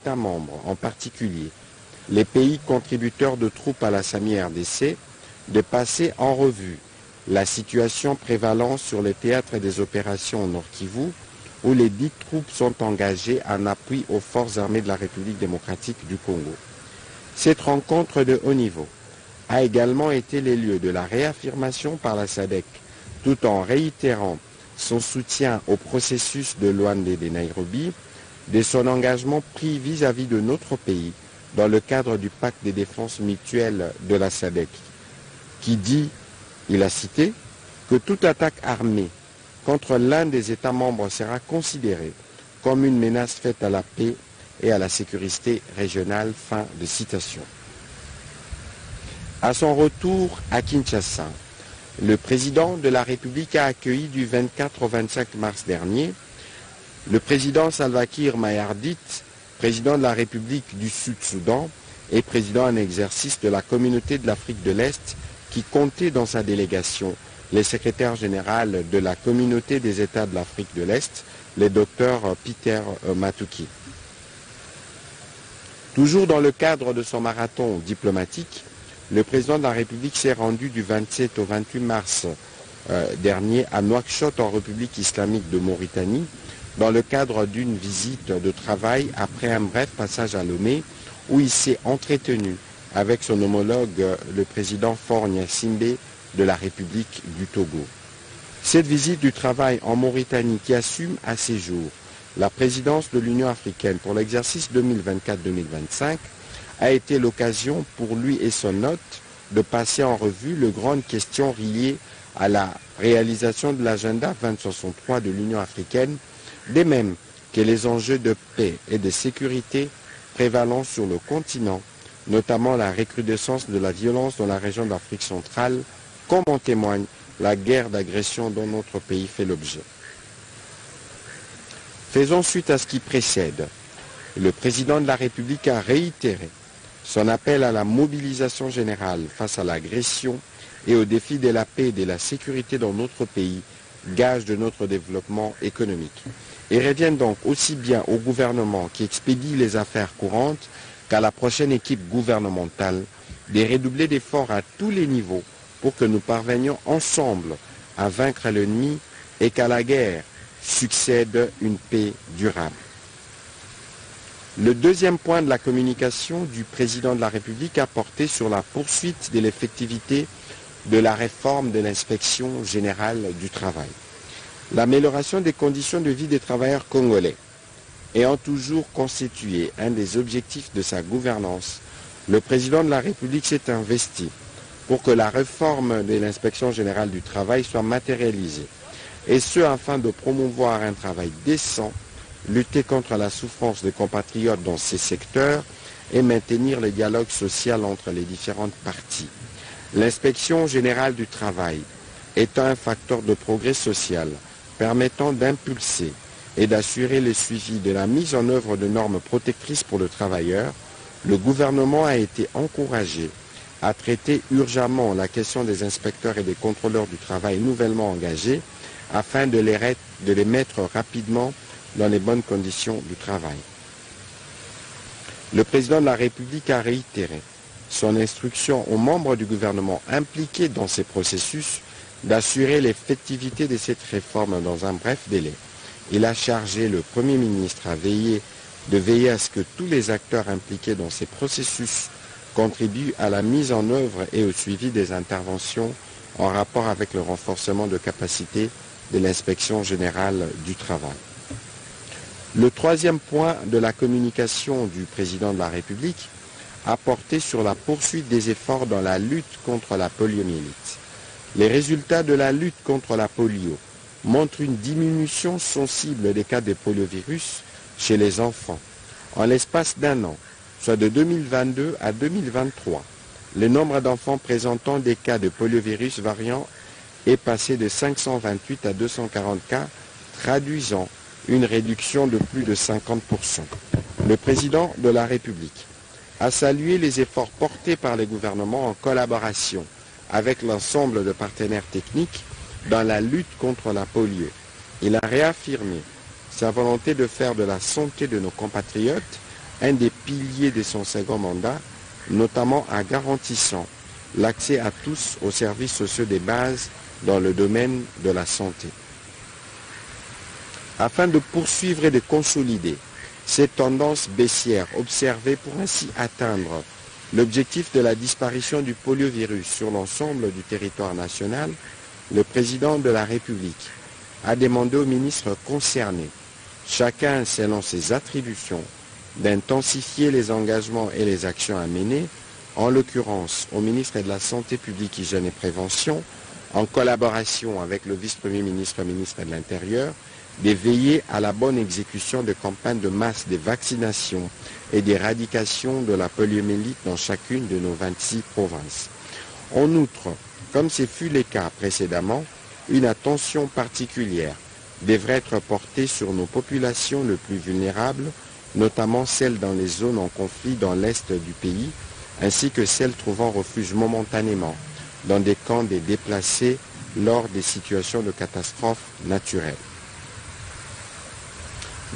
États membres, en particulier les pays contributeurs de troupes à la SAMI-RDC, de passer en revue la situation prévalente sur les théâtres des opérations au Nord Kivu, où les dites troupes sont engagées en appui aux forces armées de la République démocratique du Congo. Cette rencontre de haut niveau a également été les lieux de la réaffirmation par la SADC, tout en réitérant son soutien au processus de Luanda et de Nairobi, de son engagement pris vis-à-vis de notre pays dans le cadre du pacte de défense mutuelle de la SADC, qui dit, il a cité, que toute attaque armée contre l'un des États membres sera considérée comme une menace faite à la paix et à la sécurité régionale. Fin de citation. À son retour à Kinshasa, le président de la République a accueilli du 24 au 25 mars dernier le président Salva Kiir Mayardit, président de la République du Sud-Soudan et président en exercice de la Communauté de l'Afrique de l'Est, qui comptait dans sa délégation le secrétaire général de la Communauté des États de l'Afrique de l'Est, le docteur Peter Matuki. Toujours dans le cadre de son marathon diplomatique, le président de la République s'est rendu du 27 au 28 mars dernier à Nouakchott, en République islamique de Mauritanie, dans le cadre d'une visite de travail après un bref passage à Lomé, où il s'est entretenu avec son homologue, le président Faure Gnassingbé de la République du Togo. Cette visite du travail en Mauritanie, qui assume à ses jours la présidence de l'Union africaine pour l'exercice 2024-2025, a été l'occasion pour lui et son hôte de passer en revue les grandes questions liées à la réalisation de l'agenda 2063 de l'Union africaine, de même que les enjeux de paix et de sécurité prévalents sur le continent, notamment la recrudescence de la violence dans la région d'Afrique centrale, comme en témoigne la guerre d'agression dont notre pays fait l'objet. Faisons suite à ce qui précède. Le président de la République a réitéré son appel à la mobilisation générale face à l'agression et au défi de la paix et de la sécurité dans notre pays, gage de notre développement économique. Et revient donc aussi bien au gouvernement qui expédie les affaires courantes qu'à la prochaine équipe gouvernementale de redoubler d'efforts à tous les niveaux pour que nous parvenions ensemble à vaincre l'ennemi et qu'à la guerre succède une paix durable. Le deuxième point de la communication du président de la République a porté sur la poursuite de l'effectivité de la réforme de l'inspection générale du travail. L'amélioration des conditions de vie des travailleurs congolais ayant toujours constitué un des objectifs de sa gouvernance, le président de la République s'est investi pour que la réforme de l'inspection générale du travail soit matérialisée, et ce afin de promouvoir un travail décent, lutter contre la souffrance des compatriotes dans ces secteurs et maintenir le dialogue social entre les différentes parties. L'inspection générale du travail étant un facteur de progrès social permettant d'impulser et d'assurer le suivi de la mise en œuvre de normes protectrices pour le travailleur, le gouvernement a été encouragé à traiter urgemment la question des inspecteurs et des contrôleurs du travail nouvellement engagés afin de les mettre rapidement dans les bonnes conditions du travail. Le président de la République a réitéré son instruction aux membres du gouvernement impliqués dans ces processus d'assurer l'effectivité de cette réforme dans un bref délai. Il a chargé le Premier ministre de veiller à ce que tous les acteurs impliqués dans ces processus contribuent à la mise en œuvre et au suivi des interventions en rapport avec le renforcement de capacité de l'inspection générale du travail. Le troisième point de la communication du président de la République a porté sur la poursuite des efforts dans la lutte contre la poliomyélite. Les résultats de la lutte contre la polio montrent une diminution sensible des cas de poliovirus chez les enfants. En l'espace d'un an, soit de 2022 à 2023, le nombre d'enfants présentant des cas de poliovirus variant est passé de 528 à 240 cas, traduisant une réduction de plus de 50%. Le président de la République a salué les efforts portés par les gouvernements en collaboration avec l'ensemble de partenaires techniques dans la lutte contre la polio. Il a réaffirmé sa volonté de faire de la santé de nos compatriotes un des piliers de son second mandat, notamment en garantissant l'accès à tous aux services sociaux de base dans le domaine de la santé. Afin de poursuivre et de consolider cette tendance baissière observée pour ainsi atteindre l'objectif de la disparition du poliovirus sur l'ensemble du territoire national, le président de la République a demandé aux ministres concernés, chacun selon ses attributions, d'intensifier les engagements et les actions à mener, en l'occurrence au ministre de la Santé publique, Hygiène et Prévention, en collaboration avec le vice-premier ministre, ministre de l'Intérieur, de veiller à la bonne exécution de campagnes de masse de vaccination et d'éradication de la poliomyélite dans chacune de nos 26 provinces. En outre, comme ce fut le cas précédemment, une attention particulière devrait être portée sur nos populations les plus vulnérables, notamment celles dans les zones en conflit dans l'est du pays, ainsi que celles trouvant refuge momentanément dans des camps des déplacés lors des situations de catastrophes naturelles.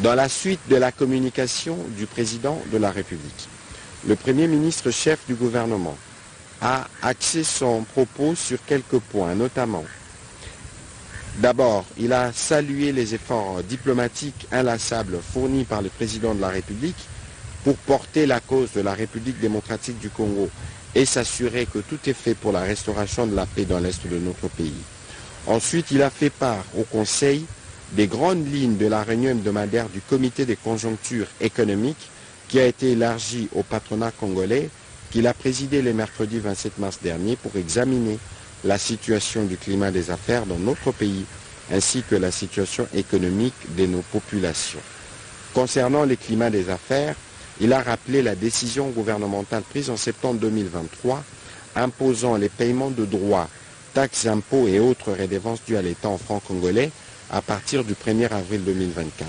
Dans la suite de la communication du président de la République, le Premier ministre chef du gouvernement a axé son propos sur quelques points, notamment. D'abord, il a salué les efforts diplomatiques inlassables fournis par le président de la République pour porter la cause de la République démocratique du Congo et s'assurer que tout est fait pour la restauration de la paix dans l'est de notre pays. Ensuite, il a fait part au Conseil des grandes lignes de la réunion hebdomadaire du comité des conjonctures économiques qui a été élargie au patronat congolais, qu'il a présidé le mercredi 27 mars dernier pour examiner la situation du climat des affaires dans notre pays ainsi que la situation économique de nos populations. Concernant le climat des affaires, il a rappelé la décision gouvernementale prise en septembre 2023 imposant les paiements de droits, taxes, impôts et autres redevances dues à l'État en francs congolais à partir du 1er avril 2024.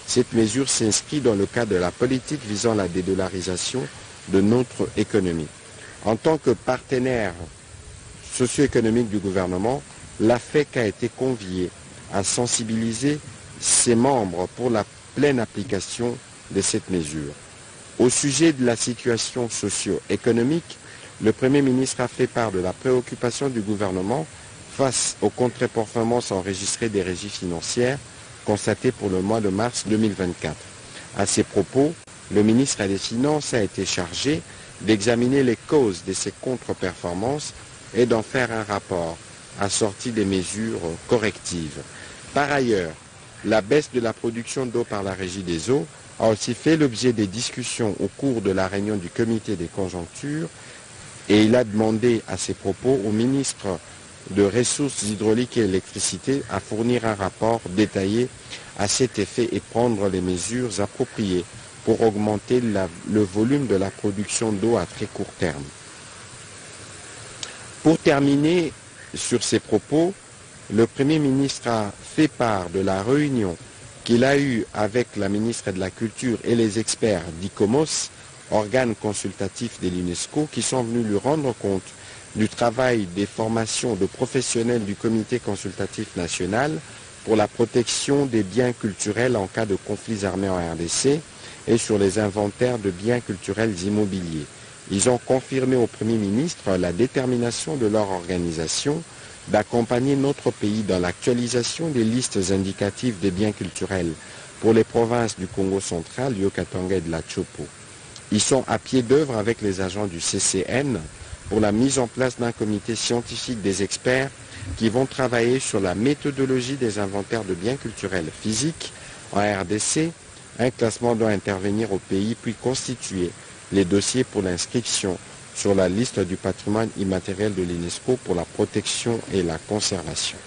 Cette mesure s'inscrit dans le cadre de la politique visant la dédollarisation de notre économie. En tant que partenaire socio-économique du gouvernement, l'AFEC a été conviée à sensibiliser ses membres pour la pleine application de cette mesure. Au sujet de la situation socio-économique, le Premier ministre a fait part de la préoccupation du gouvernement face aux contre-performances enregistrées des régies financières constatées pour le mois de mars 2024. À ces propos, le ministre des Finances a été chargé d'examiner les causes de ces contre-performances et d'en faire un rapport assorti des mesures correctives. Par ailleurs, la baisse de la production d'eau par la Régie des eaux a aussi fait l'objet des discussions au cours de la réunion du comité des conjonctures et il a demandé à ces propos au ministre de ressources hydrauliques et électricité à fournir un rapport détaillé à cet effet et prendre les mesures appropriées pour augmenter le volume de la production d'eau à très court terme. Pour terminer sur ces propos, le Premier ministre a fait part de la réunion qu'il a eue avec la ministre de la Culture et les experts d'ICOMOS, organe consultatif de l'UNESCO, qui sont venus lui rendre compte du travail des formations de professionnels du Comité consultatif national pour la protection des biens culturels en cas de conflits armés en RDC et sur les inventaires de biens culturels immobiliers. Ils ont confirmé au Premier ministre la détermination de leur organisation d'accompagner notre pays dans l'actualisation des listes indicatives des biens culturels pour les provinces du Congo central, Yo-Katanga et de la Chopo. Ils sont à pied d'œuvre avec les agents du CCN pour la mise en place d'un comité scientifique des experts qui vont travailler sur la méthodologie des inventaires de biens culturels physiques en RDC. Un classement doit intervenir au pays puis constituer les dossiers pour l'inscription sur la liste du patrimoine immatériel de l'UNESCO pour la protection et la conservation.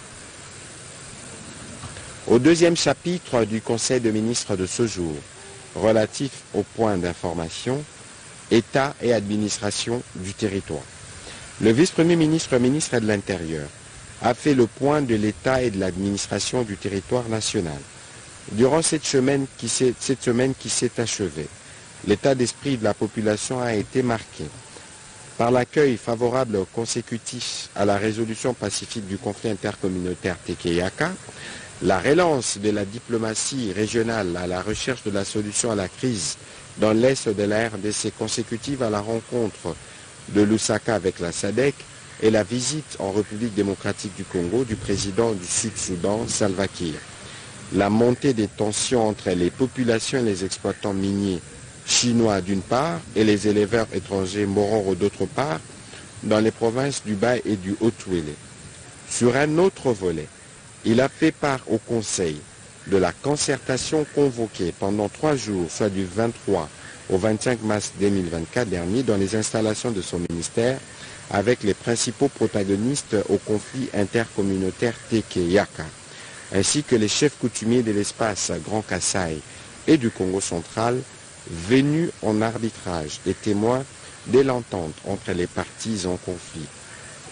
Au deuxième chapitre du Conseil de ministres de ce jour, relatif au point d'information, État et administration du territoire. Le vice-premier ministre, ministre de l'Intérieur, a fait le point de l'État et de l'administration du territoire national. Durant cette semaine qui s'est achevée, l'état d'esprit de la population a été marqué par l'accueil favorable consécutif à la résolution pacifique du conflit intercommunautaire Tekeyaka, la relance de la diplomatie régionale à la recherche de la solution à la crise dans l'est de la RDC, consécutive à la rencontre de Lusaka avec la SADC et la visite en République démocratique du Congo du président du Sud-Soudan, Salva Kiir. La montée des tensions entre les populations et les exploitants miniers chinois d'une part et les éleveurs étrangers moraux d'autre part dans les provinces du Bas et du Haut-Touélé. Sur un autre volet, il a fait part au Conseil de la concertation convoquée pendant 3 jours, soit du 23 au 25 mars 2024 dernier, dans les installations de son ministère, avec les principaux protagonistes au conflit intercommunautaire Teke-Yaka, ainsi que les chefs coutumiers de l'espace Grand Kasaï et du Congo central, venus en arbitrage des témoins de l'entente entre les parties en conflit.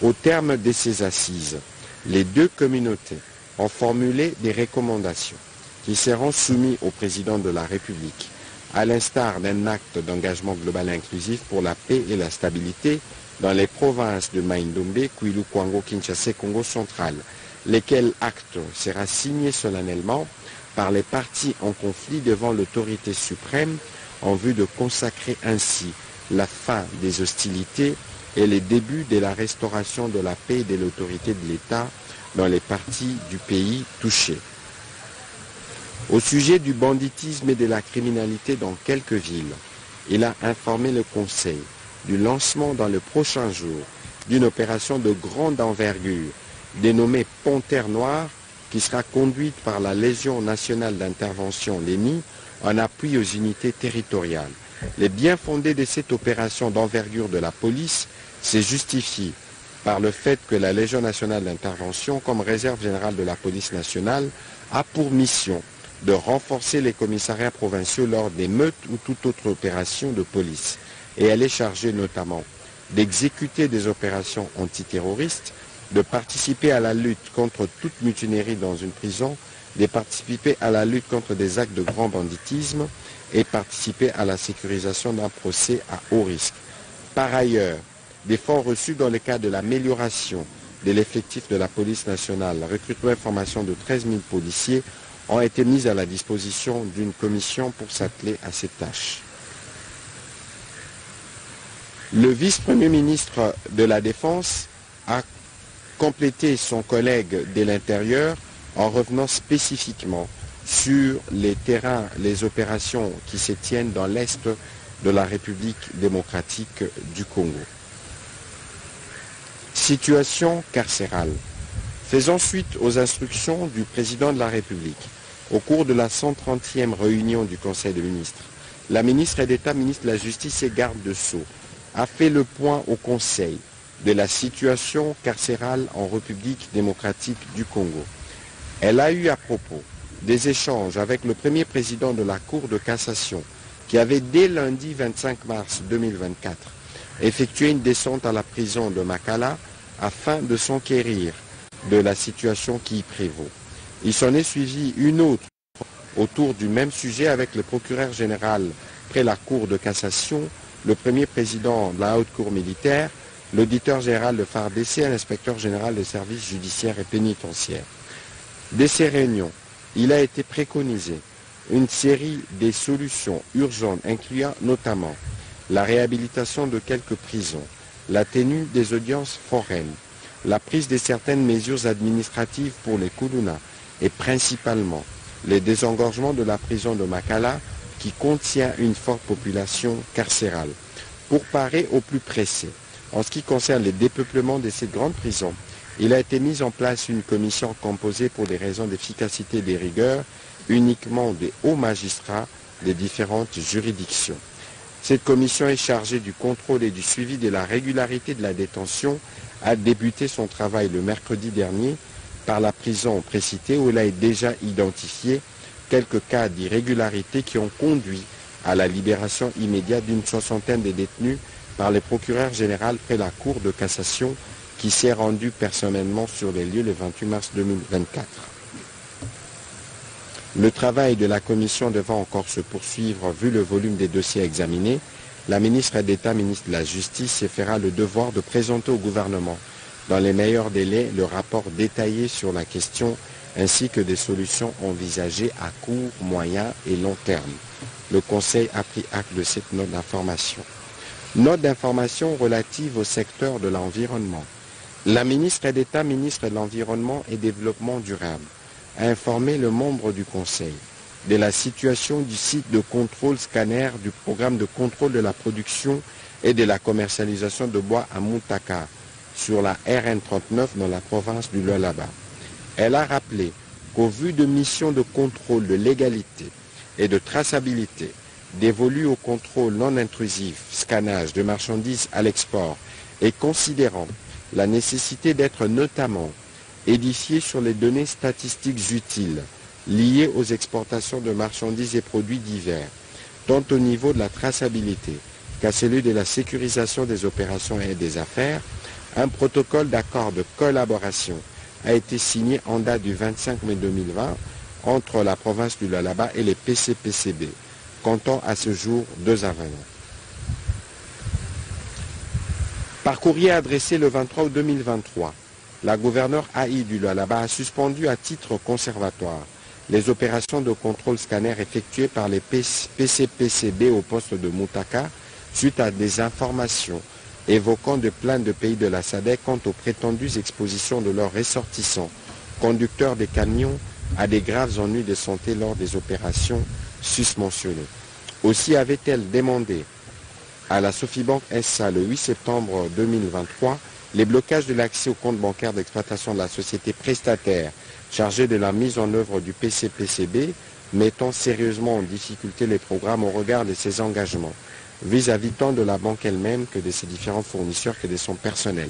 Au terme de ces assises, les deux communautés ont formulé des recommandations qui seront soumises au président de la République, à l'instar d'un acte d'engagement global inclusif pour la paix et la stabilité dans les provinces de Maïndombe, Kwilu, Kwango, Kinshasa et Congo central, lesquels acte sera signé solennellement par les parties en conflit devant l'autorité suprême en vue de consacrer ainsi la fin des hostilités et les débuts de la restauration de la paix et de l'autorité de l'État dans les parties du pays touchées. Au sujet du banditisme et de la criminalité dans quelques villes, il a informé le Conseil du lancement dans le prochain jour d'une opération de grande envergure dénommée Panthère Noire qui sera conduite par la Légion nationale d'intervention (LENI) en appui aux unités territoriales. Les bien fondés de cette opération d'envergure de la police se justifient par le fait que la Légion nationale d'intervention, comme réserve générale de la police nationale, a pour mission de renforcer les commissariats provinciaux lors des meutes ou toute autre opération de police. Et elle est chargée notamment d'exécuter des opérations antiterroristes, de participer à la lutte contre toute mutinerie dans une prison, de participer à la lutte contre des actes de grand banditisme et participer à la sécurisation d'un procès à haut risque. Par ailleurs, des fonds reçus dans le cadre de l'amélioration de l'effectif de la police nationale, la recrutement et formation de 13 000 policiers ont été mis à la disposition d'une commission pour s'atteler à ces tâches. Le vice-premier ministre de la Défense a complété son collègue de l'Intérieur en revenant spécifiquement sur les terrains, les opérations qui se tiennent dans l'Est de la République démocratique du Congo. Situation carcérale. Faisant suite aux instructions du président de la République, au cours de la 130e réunion du Conseil des ministres, la ministre d'État, ministre de la Justice et garde de Sceaux a fait le point au Conseil de la situation carcérale en République démocratique du Congo. Elle a eu à propos des échanges avec le premier président de la Cour de cassation qui avait dès lundi 25 mars 2024 effectué une descente à la prison de Makala afin de s'enquérir de la situation qui y prévaut. Il s'en est suivi une autre autour du même sujet avec le procureur général près la Cour de cassation, le premier président de la Haute Cour militaire, l'auditeur général de FARDC et l'inspecteur général des services judiciaires et pénitentiaires. De ces réunions, il a été préconisé une série de solutions urgentes incluant notamment la réhabilitation de quelques prisons, la tenue des audiences foraines, la prise de certaines mesures administratives pour les Kuluna et principalement le désengorgement de la prison de Makala qui contient une forte population carcérale. Pour parer au plus pressé, en ce qui concerne le dépeuplement de cette grande prison, il a été mis en place une commission composée pour des raisons d'efficacité et de rigueur uniquement des hauts magistrats des différentes juridictions. Cette commission est chargée du contrôle et du suivi de la régularité de la détention, a débuté son travail le mercredi dernier par la prison précitée où elle a déjà identifié quelques cas d'irrégularité qui ont conduit à la libération immédiate d'une 60aine de détenus par le procureur général près la Cour de cassation qui s'est rendu personnellement sur les lieux le 28 mars 2024. Le travail de la commission devant encore se poursuivre vu le volume des dossiers examinés, la ministre d'État, ministre de la Justice, se fera le devoir de présenter au gouvernement dans les meilleurs délais le rapport détaillé sur la question ainsi que des solutions envisagées à court, moyen et long terme. Le Conseil a pris acte de cette note d'information. Note d'information relative au secteur de l'environnement. La ministre d'État, ministre de l'Environnement et Développement durable, a informé le membre du Conseil de la situation du site de contrôle scanner du programme de contrôle de la production et de la commercialisation de bois à Muntaka, sur la RN 39 dans la province du Lualaba. Elle a rappelé qu'au vu de missions de contrôle de légalité et de traçabilité dévolues au contrôle non intrusif, scannage de marchandises à l'export, et considérant la nécessité d'être notamment édifié sur les données statistiques utiles liées aux exportations de marchandises et produits divers, tant au niveau de la traçabilité qu'à celui de la sécurisation des opérations et des affaires, un protocole d'accord de collaboration a été signé en date du 25 mai 2020 entre la province du Lualaba et les PCPCB, comptant à ce jour 2 avenants. Par courrier adressé le 23 août 2023, la gouverneure AI du Lualaba a suspendu à titre conservatoire les opérations de contrôle scanner effectuées par les PCPCB au poste de Muntaka suite à des informations évoquant de plaintes de pays de la SADC quant aux prétendues expositions de leurs ressortissants, conducteurs des camions, à des graves ennuis de santé lors des opérations susmentionnées. Aussi avait-elle demandé à la Sofibank SA le 8 septembre 2023 les blocages de l'accès au compte bancaire d'exploitation de la société prestataire chargée de la mise en œuvre du PCPCB, mettant sérieusement en difficulté les programmes au regard de ses engagements, vis-à-vis tant de la banque elle-même que de ses différents fournisseurs que de son personnel.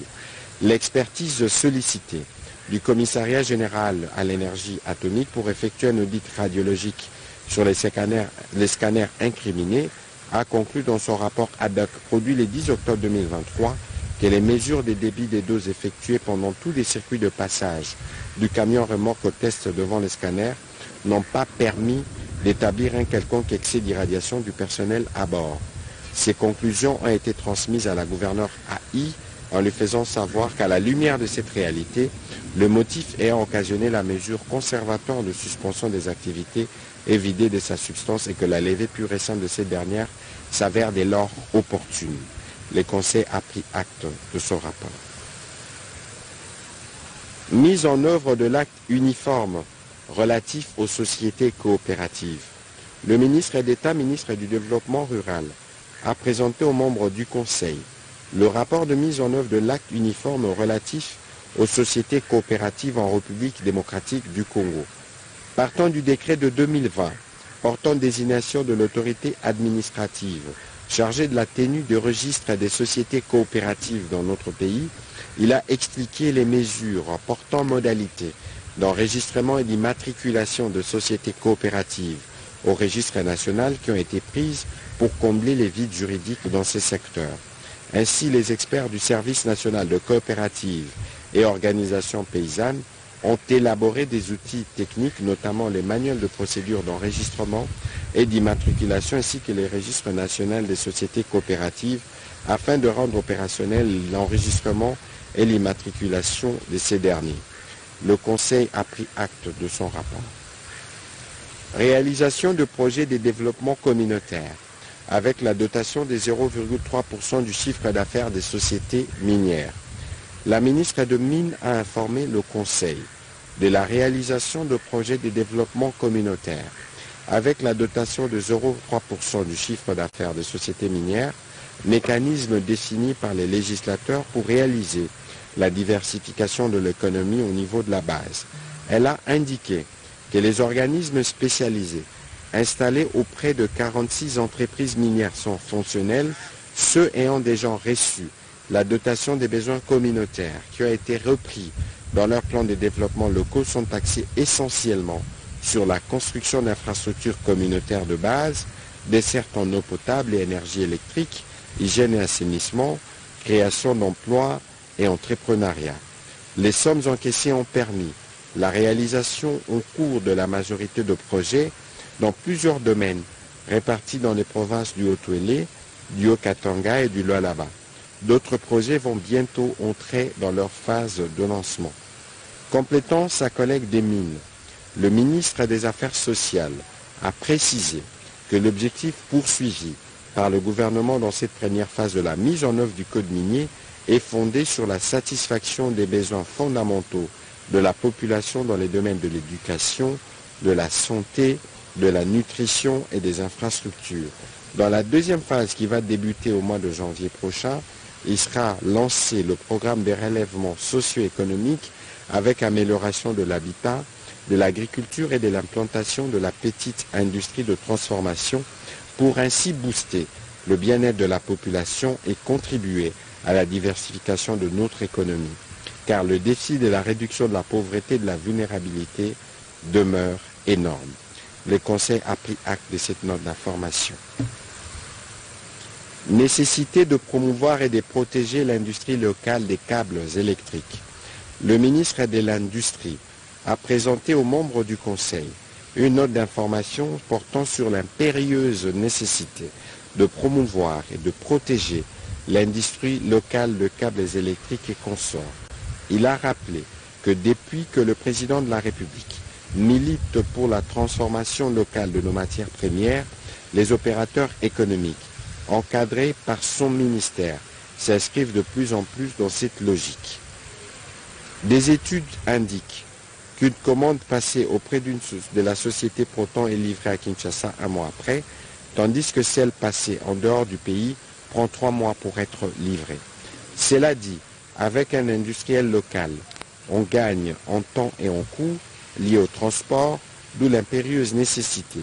L'expertise sollicitée du Commissariat général à l'énergie atomique pour effectuer un audit radiologique sur les scanners incriminés a conclu dans son rapport ad hoc produit le 10 octobre 2023 que les mesures des débits des doses effectuées pendant tous les circuits de passage du camion remorque au test devant les scanners n'ont pas permis d'établir un quelconque excès d'irradiation du personnel à bord. Ces conclusions ont été transmises à la gouverneure AI en lui faisant savoir qu'à la lumière de cette réalité, le motif ayant occasionné la mesure conservatoire de suspension des activités est vidé de sa substance et que la levée pure et simple de cette dernière s'avère dès lors opportune. Le Conseil a pris acte de son rapport. Mise en œuvre de l'acte uniforme relatif aux sociétés coopératives. Le ministre d'État, ministre du Développement rural, a présenté aux membres du Conseil le rapport de mise en œuvre de l'acte uniforme relatif aux sociétés coopératives en République démocratique du Congo. Partant du décret de 2020 portant désignation de l'autorité administrative chargée de la tenue de registre des sociétés coopératives dans notre pays, il a expliqué les mesures portant modalité d'enregistrement et d'immatriculation de sociétés coopératives au registre national qui ont été prises pour combler les vides juridiques dans ces secteurs. Ainsi, les experts du Service national de coopératives et organisations paysannes ont élaboré des outils techniques, notamment les manuels de procédure d'enregistrement et d'immatriculation ainsi que les registres nationaux des sociétés coopératives afin de rendre opérationnel l'enregistrement et l'immatriculation de ces derniers. Le Conseil a pris acte de son rapport. Réalisation de projets de développement communautaire avec la dotation des 0,3% du chiffre d'affaires des sociétés minières. La ministre de Mines a informé le Conseil de la réalisation de projets de développement communautaire avec la dotation de 0,3% du chiffre d'affaires des sociétés minières, mécanisme défini par les législateurs pour réaliser la diversification de l'économie au niveau de la base. Elle a indiqué que les organismes spécialisés installés auprès de 46 entreprises minières sont fonctionnels, ceux ayant déjà reçu la dotation des besoins communautaires qui a été repris dans leur plan de développement locaux sont axés essentiellement sur la construction d'infrastructures communautaires de base, dessertes en eau potable et énergie électrique, hygiène et assainissement, création d'emplois et entrepreneuriat. Les sommes encaissées ont permis la réalisation au cours de la majorité de projets dans plusieurs domaines répartis dans les provinces du Haut-Uélé, du Haut-Katanga et du Lualaba. D'autres projets vont bientôt entrer dans leur phase de lancement. Complétant sa collègue des mines, Le ministre des Affaires sociales a précisé que l'objectif poursuivi par le gouvernement dans cette première phase de la mise en œuvre du Code minier est fondé sur la satisfaction des besoins fondamentaux de la population dans les domaines de l'éducation, de la santé, de la nutrition et des infrastructures. Dans la deuxième phase qui va débuter au mois de janvier prochain, il sera lancé le programme des relèvements socio-économiques avec amélioration de l'habitat, de l'agriculture et de l'implantation de la petite industrie de transformation pour ainsi booster le bien-être de la population et contribuer à la diversification de notre économie. Car le défi de la réduction de la pauvreté et de la vulnérabilité demeure énorme. Le Conseil a pris acte de cette note d'information. Nécessité de promouvoir et de protéger l'industrie locale des câbles électriques. Le ministre de l'Industrie a présenté aux membres du Conseil une note d'information portant sur l'impérieuse nécessité de promouvoir et de protéger l'industrie locale de câbles électriques et consorts. Il a rappelé que depuis que le président de la République milite pour la transformation locale de nos matières premières, les opérateurs économiques encadrés par son ministère s'inscrivent de plus en plus dans cette logique. Des études indiquent qu'une commande passée auprès de la société Proton est livrée à Kinshasa un mois après, tandis que celle passée en dehors du pays prend 3 mois pour être livrée. Cela dit, avec un industriel local, on gagne en temps et en coût liés au transport, d'où l'impérieuse nécessité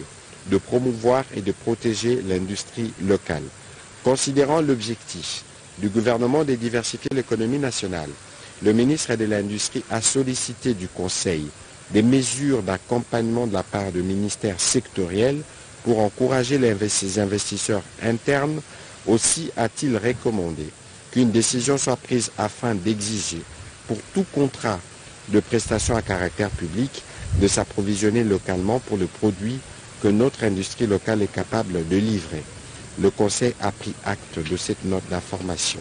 de promouvoir et de protéger l'industrie locale. Considérant l'objectif du gouvernement de diversifier l'économie nationale, le ministre de l'Industrie a sollicité du Conseil des mesures d'accompagnement de la part de ministères sectoriels pour encourager les investisseurs internes. Aussi a-t-il recommandé qu'une décision soit prise afin d'exiger pour tout contrat de prestation à caractère public de s'approvisionner localement pour le produit que notre industrie locale est capable de livrer. Le Conseil a pris acte de cette note d'information.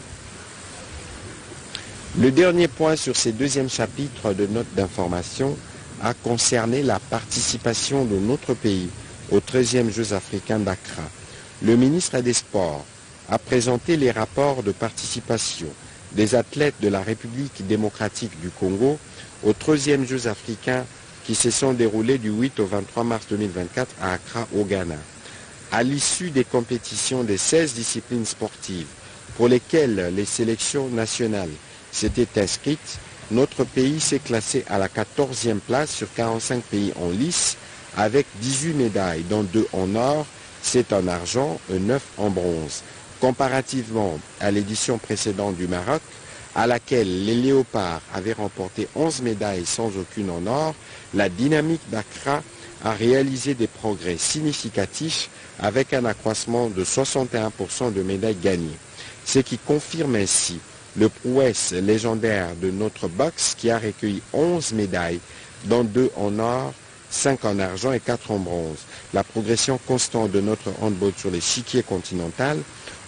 Le dernier point sur ces deuxième chapitre de note d'information a concerné la participation de notre pays aux 13e Jeux africains d'Accra. Le ministre des Sports a présenté les rapports de participation des athlètes de la République démocratique du Congo aux 13e Jeux africains qui se sont déroulés du 8 au 23 mars 2024 à Accra, au Ghana. À l'issue des compétitions des 16 disciplines sportives pour lesquelles les sélections nationales s'étaient inscrites, notre pays s'est classé à la 14e place sur 45 pays en lice avec 18 médailles, dont 2 en or, 7 en argent et 9 en bronze. Comparativement à l'édition précédente du Maroc, à laquelle les Léopards avaient remporté 11 médailles sans aucune en or, la dynamique d'Accra a réalisé des progrès significatifs avec un accroissement de 61% de médailles gagnées, ce qui confirme ainsi le prouesse légendaire de notre boxe qui a recueilli 11 médailles, dont 2 en or, 5 en argent et 4 en bronze. La progression constante de notre handball sur l'échiquier continental,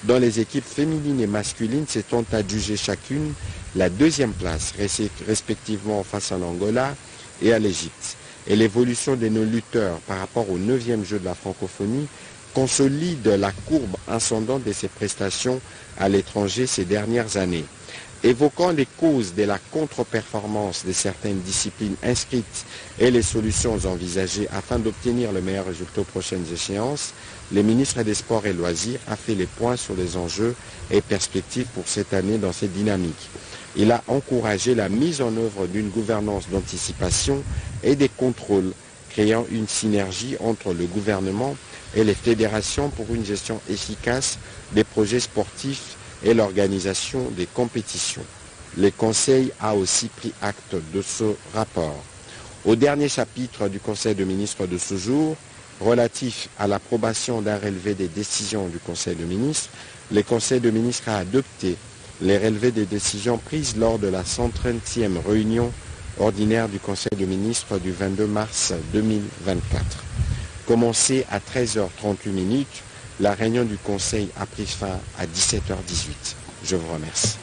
dont les équipes féminines et masculines s'étant adjugées chacune la 2e place, respectivement face à l'Angola et à l'Égypte. Et l'évolution de nos lutteurs par rapport au 9e jeu de la francophonie consolide la courbe ascendante de ses prestations à l'étranger ces dernières années. Évoquant les causes de la contre-performance de certaines disciplines inscrites et les solutions envisagées afin d'obtenir le meilleur résultat aux prochaines échéances, le ministre des Sports et Loisirs a fait les points sur les enjeux et perspectives pour cette année dans cette dynamique. Il a encouragé la mise en œuvre d'une gouvernance d'anticipation et des contrôles, créant une synergie entre le gouvernement et les fédérations pour une gestion efficace des projets sportifs et l'organisation des compétitions. Le Conseil a aussi pris acte de ce rapport. Au dernier chapitre du Conseil de ministres de ce jour, relatif à l'approbation d'un relevé des décisions du Conseil de ministres, le Conseil de ministres a adopté les relevés des décisions prises lors de la 130e réunion ordinaire du Conseil de ministres du 22 mars 2024. Commencée à 13h38, la réunion du Conseil a pris fin à 17h18. Je vous remercie.